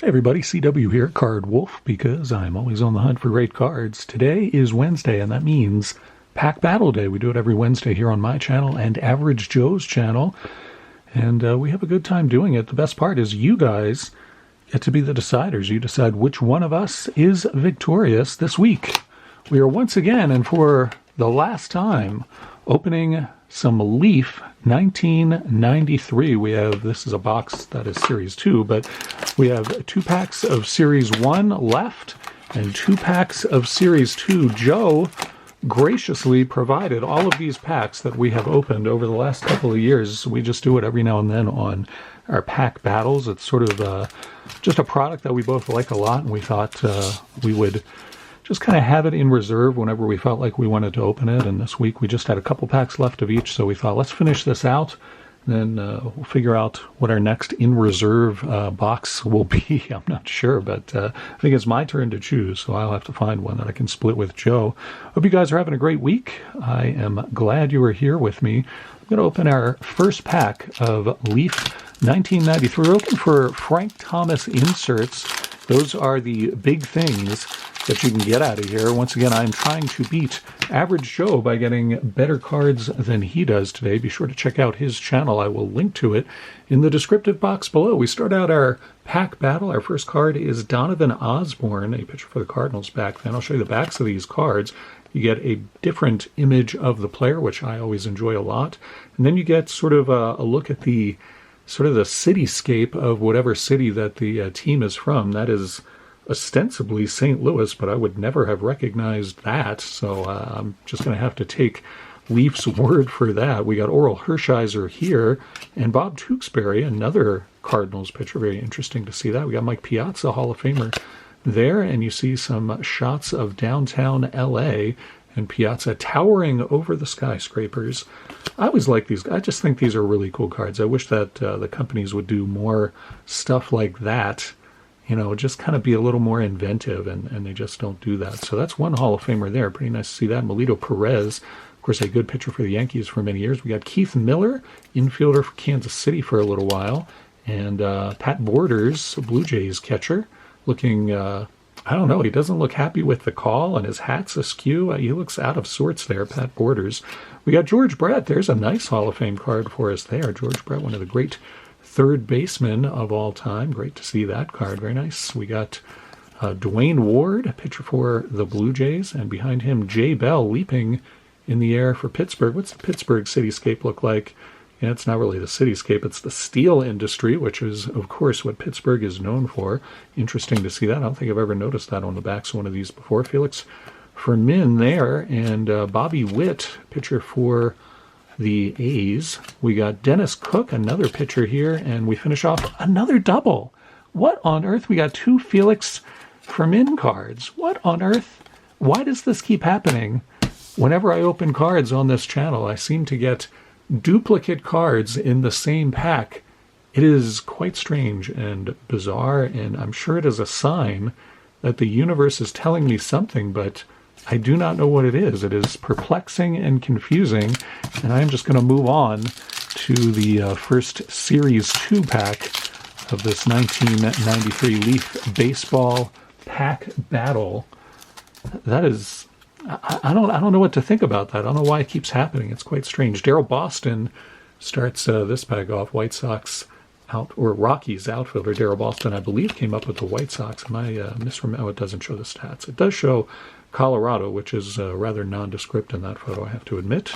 Hey everybody, CW here, Card Wolf, because I'm always on the hunt for great cards. Today is Wednesday, and that means Pack Battle Day. We do it every Wednesday here on my channel and Average Joe's channel, and we have a good time doing it. The best part is you guys get to be the deciders. You decide which one of us is victorious this week. We are once again, and for the last time, opening some Leaf 1993. We have, this is a box that is Series 2, but we have 2 packs of Series 1 left and 2 packs of Series 2. Joe graciously provided all of these packs that we have opened over the last couple of years. We just do it every now and then on our pack battles. It's sort of just a product that we both like a lot, and we thought we would just kind of have it in reserve whenever we felt like we wanted to open it. And this week we just had a couple packs left of each, so we thought, let's finish this out, and then we'll figure out what our next in reserve box will be. I'm not sure, but I think it's my turn to choose, so I'll have to find one that I can split with Joe. Hope you guys are having a great week. I am glad you are here with me. I'm going to open our first pack of Leaf 1993. We're looking for Frank Thomas inserts. Those are the big things that you can get out of here. Once again, I'm trying to beat Average Joe by getting better cards than he does today. Be sure to check out his channel. I will link to it in the descriptive box below. We start out our pack battle. Our first card is Donovan Osborne, a pitcher for the Cardinals back then. I'll show you the backs of these cards. You get a different image of the player, which I always enjoy a lot. And then you get sort of a look at the sort of the cityscape of whatever city that the team is from. That is ostensibly St. Louis, but I would never have recognized that, so I'm just going to have to take Leaf's word for that. We got Oral Hershiser here, and Bob Tewksbury, another Cardinals pitcher. Very interesting to see that. We got Mike Piazza, Hall of Famer, there, and you see some shots of downtown L.A., and Piazza towering over the skyscrapers. I always like these. I just think these are really cool cards. I wish that the companies would do more stuff like that. You know, just kind of be a little more inventive, and they just don't do that. So that's one Hall of Famer there. Pretty nice to see that. Melito Perez, of course, a good pitcher for the Yankees for many years. We got Keith Miller, infielder for Kansas City for a little while. And Pat Borders, Blue Jays catcher, looking, I don't know, he doesn't look happy with the call, and his hat's askew. He looks out of sorts there, Pat Borders. We got George Brett. There's a nice Hall of Fame card for us there. George Brett, one of the great third baseman of all time. Great to see that card. Very nice. We got Dwayne Ward, a pitcher for the Blue Jays, and behind him Jay Bell leaping in the air for Pittsburgh. What's the Pittsburgh cityscape look like? Yeah, it's not really the cityscape. It's the steel industry, which is, of course, what Pittsburgh is known for. Interesting to see that. I don't think I've ever noticed that on the backs of one of these before. Felix Fermin there, and Bobby Witt, pitcher for the A's. We got Dennis Cook, another pitcher here, and we finish off another double. What on earth? We got 2 Felix Fermin cards. What on earth? Why does this keep happening? Whenever I open cards on this channel, I seem to get duplicate cards in the same pack. It is quite strange and bizarre, and I'm sure it is a sign that the universe is telling me something, but I do not know what it is. It is perplexing and confusing, and I'm just going to move on to the first Series 2 pack of this 1993 Leaf Baseball Pack Battle. That is, I don't know what to think about that. I don't know why it keeps happening. It's quite strange. Daryl Boston starts this pack off. White Sox Rockies outfielder Daryl Boston, I believe, came up with the White Sox. Am I misremembering? Oh, it doesn't show the stats. It does show Colorado, which is rather nondescript in that photo, I have to admit.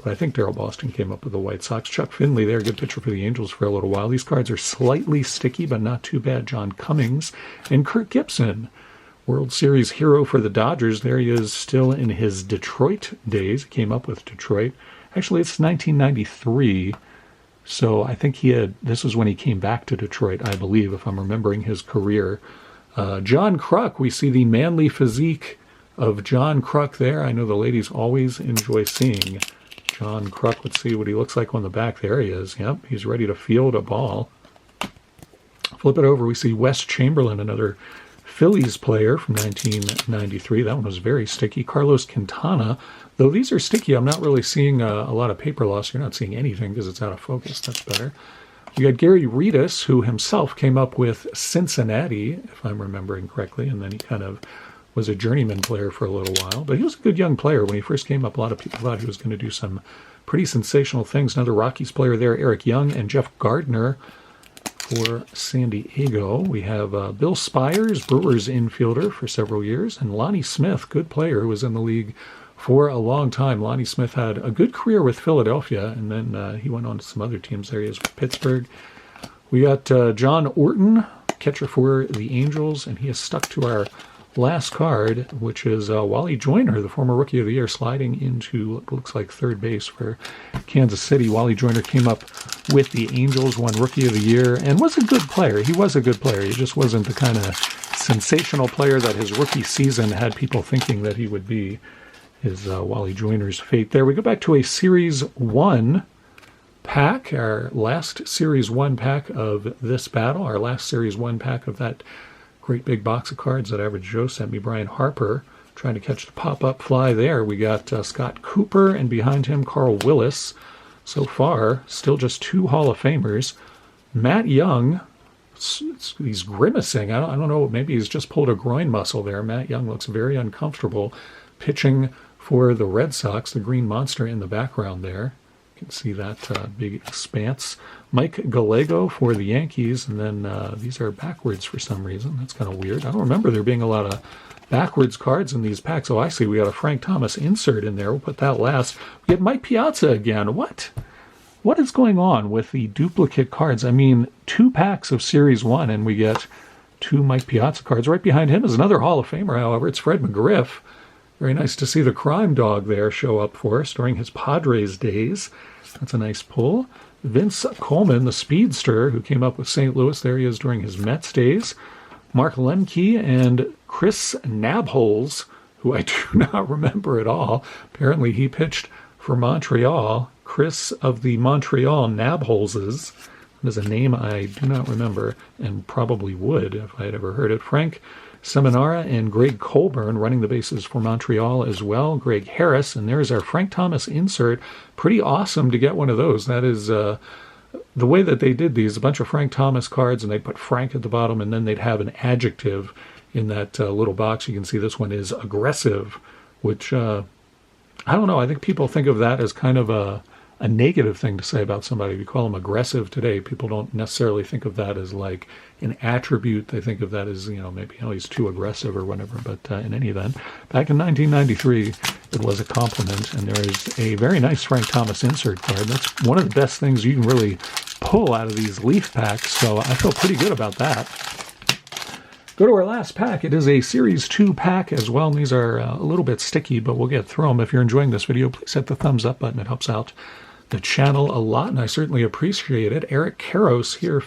But I think Daryl Boston came up with the White Sox. Chuck Finley there, good pitcher for the Angels for a little while. These cards are slightly sticky, but not too bad. John Cummings and Kirk Gibson, World Series hero for the Dodgers. There he is, still in his Detroit days. He came up with Detroit. Actually, it's 1993. So I think this is when he came back to Detroit, I believe, if I'm remembering his career. John Kruk, we see the manly physique of John Kruk there. I know the ladies always enjoy seeing John Kruk. Let's see what he looks like on the back. There he is. Yep, he's ready to field a ball. Flip it over, we see Wes Chamberlain, another Phillies player from 1993. That one was very sticky. Carlos Quintana. Though these are sticky, I'm not really seeing a lot of paper loss. You're not seeing anything because it's out of focus. That's better. You got Gary Reedus, who himself came up with Cincinnati, if I'm remembering correctly, and then he kind of was a journeyman player for a little while. But he was a good young player. When he first came up, a lot of people thought he was going to do some pretty sensational things. Another Rockies player there, Eric Young and Jeff Gardner for San Diego. We have Bill Spires, Brewers infielder for several years, and Lonnie Smith, good player who was in the league for a long time. Lonnie Smith had a good career with Philadelphia, and then he went on to some other teams. There he is with Pittsburgh. We got John Orton, catcher for the Angels, and he is stuck to our last card, which is Wally Joyner, the former Rookie of the Year, sliding into what looks like third base for Kansas City. Wally Joyner came up with the Angels, won Rookie of the Year, and was a good player. He was a good player. He just wasn't the kind of sensational player that his rookie season had people thinking that he would be. Is Wally Joyner's fate there. We go back to a Series 1 pack, our last Series 1 pack of this battle, our last Series 1 pack of that great big box of cards that Average Joe sent me. Brian Harper trying to catch the pop-up fly there. We got Scott Cooper, and behind him Carl Willis. So far, still just 2 Hall of Famers. Matt Young, he's grimacing. I don't know, maybe he's just pulled a groin muscle there. Matt Young looks very uncomfortable pitching for the Red Sox, the green monster in the background there. You can see that big expanse. Mike Gallego for the Yankees, and then these are backwards for some reason. That's kind of weird. I don't remember there being a lot of backwards cards in these packs. Oh, I see. We got a Frank Thomas insert in there. We'll put that last. We get Mike Piazza again. What is going on with the duplicate cards? I mean, 2 packs of Series 1, and we get 2 Mike Piazza cards. Right behind him is another Hall of Famer, however. It's Fred McGriff. Very nice to see the crime dog there show up for us during his Padres days. That's a nice pull. Vince Coleman, the speedster, who came up with St. Louis. There he is during his Mets days. Mark Lemke and Chris Nabholz, who I do not remember at all. Apparently he pitched for Montreal. Chris of the Montreal Nabholzes. That is a name I do not remember and probably would if I had ever heard it. Frank Seminara and Greg Colburn running the bases for Montreal as well. Greg Harris, and there's our Frank Thomas insert. Pretty awesome to get one of those. That is the way that they did these, a bunch of Frank Thomas cards, and they put Frank at the bottom, and then they'd have an adjective in that little box. You can see this one is aggressive, which, I don't know, I think people think of that as kind of a negative thing to say about somebody. If you call them aggressive today, people don't necessarily think of that as like an attribute. They think of that as, maybe, he's too aggressive or whatever. But in any event, back in 1993, it was a compliment. And there is a very nice Frank Thomas insert card. That's one of the best things you can really pull out of these Leaf packs. So I feel pretty good about that. Go to our last pack. It is a Series 2 pack as well. And these are a little bit sticky, but we'll get through them. If you're enjoying this video, please hit the thumbs up button. It helps out the channel a lot, and I certainly appreciate it. Eric Karros here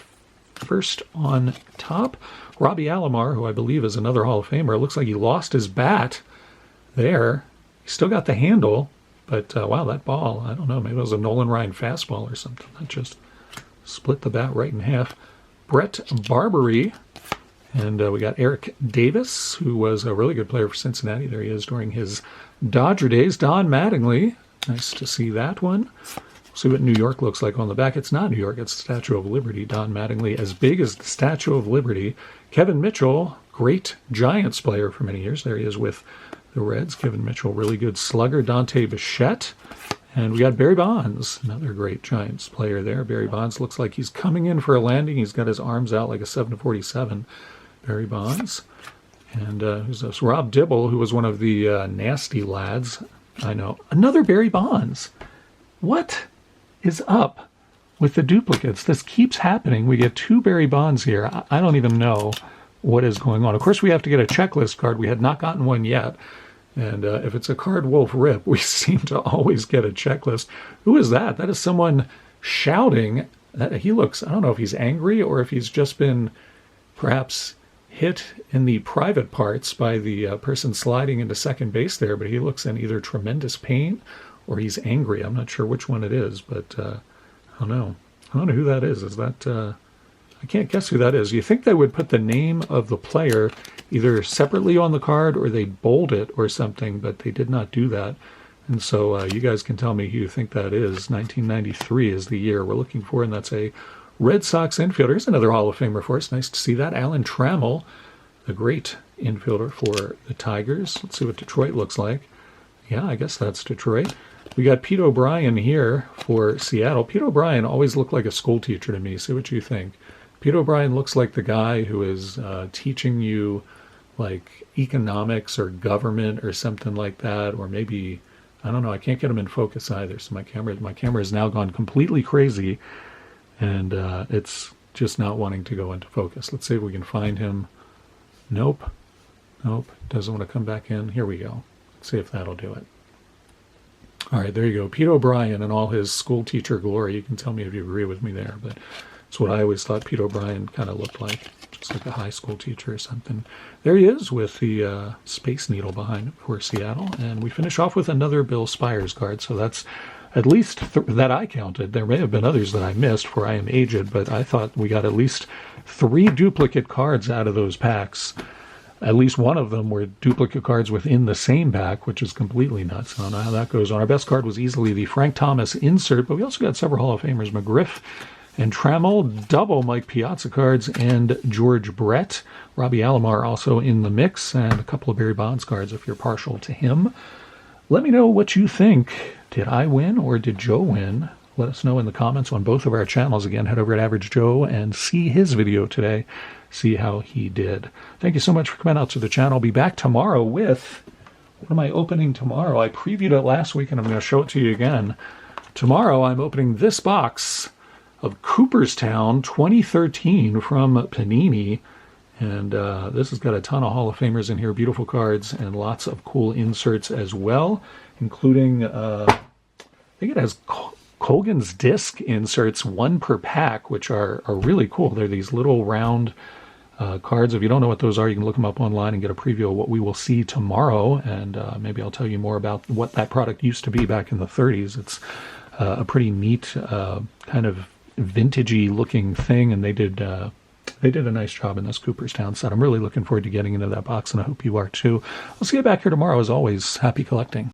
first on top. Robbie Alomar, who I believe is another Hall of Famer. It looks like he lost his bat there. He still got the handle, but wow, that ball, I don't know, maybe it was a Nolan Ryan fastball or something. That just split the bat right in half. Brett Barbary, and we got Eric Davis, who was a really good player for Cincinnati. There he is during his Dodger days. Don Mattingly, nice to see that one. See what New York looks like on the back. It's not New York, it's the Statue of Liberty. Don Mattingly, as big as the Statue of Liberty. Kevin Mitchell, great Giants player for many years. There he is with the Reds. Kevin Mitchell, really good slugger. Dante Bichette. And we got Barry Bonds, another great Giants player there. Barry Bonds looks like he's coming in for a landing. He's got his arms out like a 747. Barry Bonds. And who's this? Rob Dibble, who was one of the nasty lads. I know. Another Barry Bonds. What is up with the duplicates? This keeps happening. We get 2 Barry Bonds here. I don't even know what is going on. Of course, we have to get a checklist card. We had not gotten one yet. And if it's a Card Wolf rip, we seem to always get a checklist. Who is that? That is someone shouting. He looks, I don't know if he's angry or if he's just been perhaps hit in the private parts by the person sliding into second base there, but he looks in either tremendous pain or he's angry. I'm not sure which one it is, but I don't know. I don't know who that is. Is that, I can't guess who that is. You think they would put the name of the player either separately on the card or they bold it or something, but they did not do that. And so you guys can tell me who you think that is. 1993 is the year we're looking for, and that's a Red Sox infielder. Here's another Hall of Famer for us. Nice to see that. Alan Trammell, the great infielder for the Tigers. Let's see what Detroit looks like. Yeah, I guess that's Detroit. We got Pete O'Brien here for Seattle. Pete O'Brien always looked like a school teacher to me. See what you think. Pete O'Brien looks like the guy who is teaching you like economics or government or something like that, or maybe, I don't know, I can't get him in focus either. So my camera has now gone completely crazy, and it's just not wanting to go into focus. Let's see if we can find him. Nope. Doesn't want to come back in. Here we go. Let's see if that'll do it. All right, there you go. Pete O'Brien and all his school teacher glory. You can tell me if you agree with me there, but it's what I always thought Pete O'Brien kind of looked like, just like a high school teacher or something. There he is with the Space Needle behind him for Seattle. And we finish off with another Bill Spires card. So that's at least that I counted. There may have been others that I missed, for I am aged, but I thought we got at least 3 duplicate cards out of those packs. At least one of them were duplicate cards within the same pack, which is completely nuts. I don't know how that goes on. Our best card was easily the Frank Thomas insert, but we also got several Hall of Famers. McGriff and Trammell, double Mike Piazza cards, and George Brett. Robbie Alomar also in the mix, and a couple of Barry Bonds cards if you're partial to him. Let me know what you think. Did I win or did Joe win? Let us know in the comments on both of our channels. Again, head over to Average Joe and see his video today. See how he did. Thank you so much for coming out to the channel. I'll be back tomorrow with, what am I opening tomorrow? I previewed it last week and I'm going to show it to you again. Tomorrow I'm opening this box of Cooperstown 2013 from Panini. And this has got a ton of Hall of Famers in here, beautiful cards, and lots of cool inserts as well, including, I think it has Colgan's disc inserts, 1 per pack, which are really cool. They're these little round cards. If you don't know what those are, you can look them up online and get a preview of what we will see tomorrow, and maybe I'll tell you more about what that product used to be back in the 30s. It's a pretty neat kind of vintagey looking thing, and they did a nice job in this Cooperstown set. I'm really looking forward to getting into that box, and I hope you are too. I'll see you back here tomorrow. As always, happy collecting.